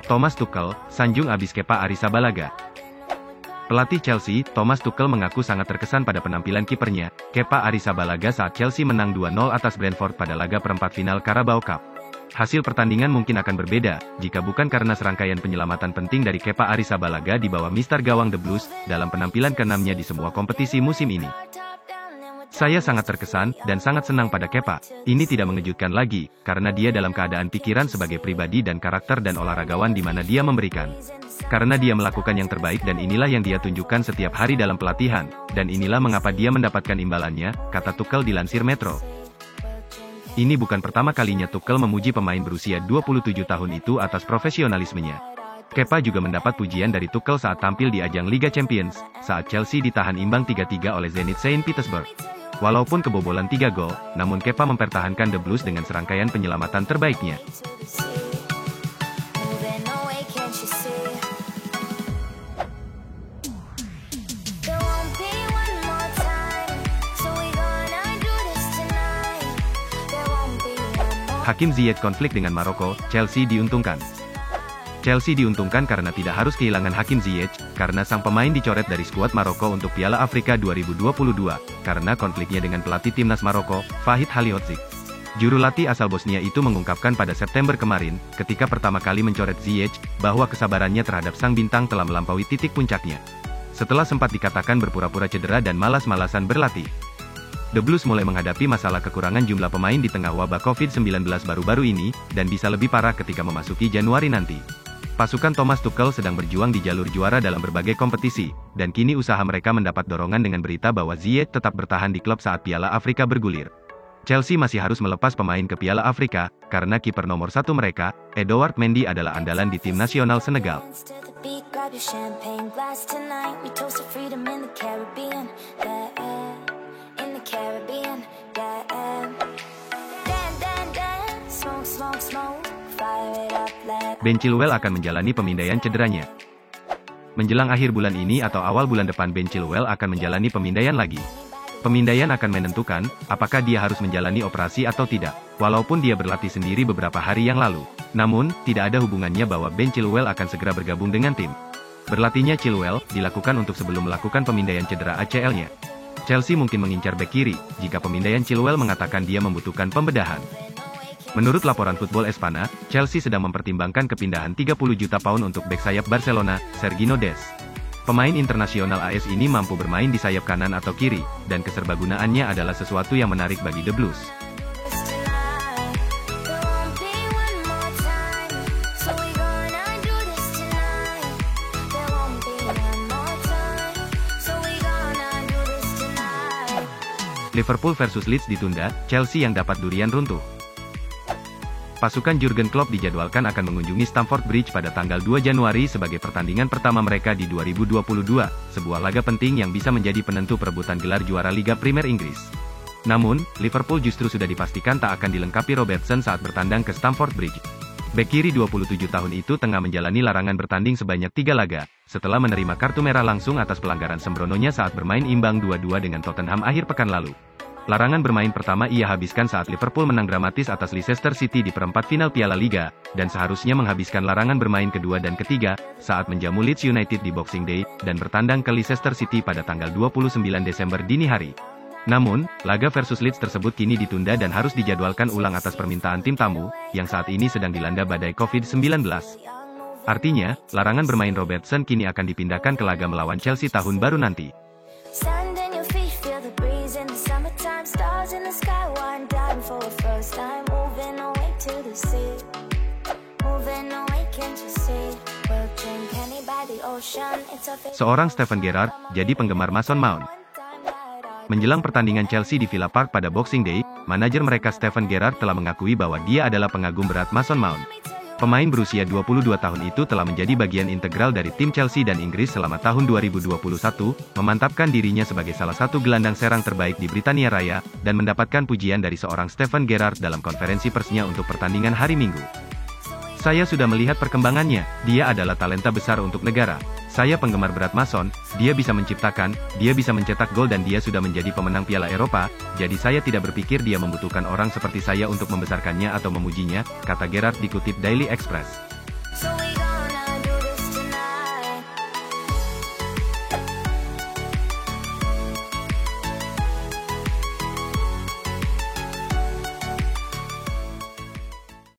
Thomas Tuchel, sanjung abis Kepa Arrizabalaga. Pelatih Chelsea, Thomas Tuchel mengaku sangat terkesan pada penampilan kipernya, Kepa Arrizabalaga saat Chelsea menang 2-0 atas Brentford pada laga perempat final Carabao Cup. Hasil pertandingan mungkin akan berbeda, jika bukan karena serangkaian penyelamatan penting dari Kepa Arrizabalaga di bawah mister gawang The Blues, dalam penampilan ke-6-nya di semua kompetisi musim ini. Saya sangat terkesan, dan sangat senang pada Kepa. Ini tidak mengejutkan lagi, karena dia dalam keadaan pikiran sebagai pribadi dan karakter dan olahragawan di mana dia memberikan. Karena dia melakukan yang terbaik dan inilah yang dia tunjukkan setiap hari dalam pelatihan, dan inilah mengapa dia mendapatkan imbalannya, kata Tuchel dilansir Metro. Ini bukan pertama kalinya Tuchel memuji pemain berusia 27 tahun itu atas profesionalismenya. Kepa juga mendapat pujian dari Tuchel saat tampil di ajang Liga Champions, saat Chelsea ditahan imbang 3-3 oleh Zenit Saint Petersburg. Walaupun kebobolan 3 gol, namun Kepa mempertahankan The Blues dengan serangkaian penyelamatan terbaiknya. Hakim Ziyech konflik dengan Maroko, Chelsea diuntungkan. Chelsea diuntungkan karena tidak harus kehilangan Hakim Ziyech, karena sang pemain dicoret dari skuad Maroko untuk Piala Afrika 2022, karena konfliknya dengan pelatih timnas Maroko, Fahid Halilhodžić. Juru latih asal Bosnia itu mengungkapkan pada September kemarin, ketika pertama kali mencoret Ziyech, bahwa kesabarannya terhadap sang bintang telah melampaui titik puncaknya. Setelah sempat dikatakan berpura-pura cedera dan malas-malasan berlatih. The Blues mulai menghadapi masalah kekurangan jumlah pemain di tengah wabah COVID-19 baru-baru ini, dan bisa lebih parah ketika memasuki Januari nanti. Pasukan Thomas Tuchel sedang berjuang di jalur juara dalam berbagai kompetisi, dan kini usaha mereka mendapat dorongan dengan berita bahwa Ziyech tetap bertahan di klub saat Piala Afrika bergulir. Chelsea masih harus melepas pemain ke Piala Afrika, karena kiper nomor 1 mereka, Edouard Mendy adalah andalan di tim nasional Senegal. Ben Chilwell akan menjalani pemindaian cederanya. Menjelang akhir bulan ini atau awal bulan depan Ben Chilwell akan menjalani pemindaian lagi. Pemindaian akan menentukan, apakah dia harus menjalani operasi atau tidak, walaupun dia berlatih sendiri beberapa hari yang lalu. Namun, tidak ada hubungannya bahwa Ben Chilwell akan segera bergabung dengan tim. Berlatihnya Chilwell dilakukan untuk sebelum melakukan pemindaian cedera ACL-nya. Chelsea mungkin mengincar bek kiri, jika pemindaian Chilwell mengatakan dia membutuhkan pembedahan. Menurut laporan Football Espana, Chelsea sedang mempertimbangkan kepindahan 30 juta pound untuk bek sayap Barcelona, Sergino Dest. Pemain internasional AS ini mampu bermain di sayap kanan atau kiri, dan keserbagunaannya adalah sesuatu yang menarik bagi The Blues. Liverpool versus Leeds ditunda, Chelsea yang dapat durian runtuh. Pasukan Jurgen Klopp dijadwalkan akan mengunjungi Stamford Bridge pada tanggal 2 Januari sebagai pertandingan pertama mereka di 2022, sebuah laga penting yang bisa menjadi penentu perebutan gelar juara Liga Primer Inggris. Namun, Liverpool justru sudah dipastikan tak akan dilengkapi Robertson saat bertandang ke Stamford Bridge. Bek kiri 27 tahun itu tengah menjalani larangan bertanding sebanyak 3 laga, setelah menerima kartu merah langsung atas pelanggaran sembrononya saat bermain imbang 2-2 dengan Tottenham akhir pekan lalu. Larangan bermain pertama ia habiskan saat Liverpool menang dramatis atas Leicester City di perempat final Piala Liga, dan seharusnya menghabiskan larangan bermain kedua dan ketiga, saat menjamu Leeds United di Boxing Day, dan bertandang ke Leicester City pada tanggal 29 Desember dini hari. Namun, laga versus Leeds tersebut kini ditunda dan harus dijadwalkan ulang atas permintaan tim tamu, yang saat ini sedang dilanda badai COVID-19. Artinya, larangan bermain Robertson kini akan dipindahkan ke laga melawan Chelsea tahun baru nanti. Seorang Steven Gerrard jadi penggemar Mason Mount. Menjelang pertandingan Chelsea di Villa Park pada Boxing Day, manajer mereka Steven Gerrard telah mengakui bahwa dia adalah pengagum berat Mason Mount. Pemain berusia 22 tahun itu telah menjadi bagian integral dari tim Chelsea dan Inggris selama tahun 2021, memantapkan dirinya sebagai salah satu gelandang serang terbaik di Britania Raya, dan mendapatkan pujian dari seorang Steven Gerrard dalam konferensi persnya untuk pertandingan hari Minggu. Saya sudah melihat perkembangannya, dia adalah talenta besar untuk negara. Saya penggemar berat Mason, dia bisa menciptakan, dia bisa mencetak gol dan dia sudah menjadi pemenang Piala Eropa, jadi saya tidak berpikir dia membutuhkan orang seperti saya untuk membesarkannya atau memujinya, kata Gerrard dikutip Daily Express.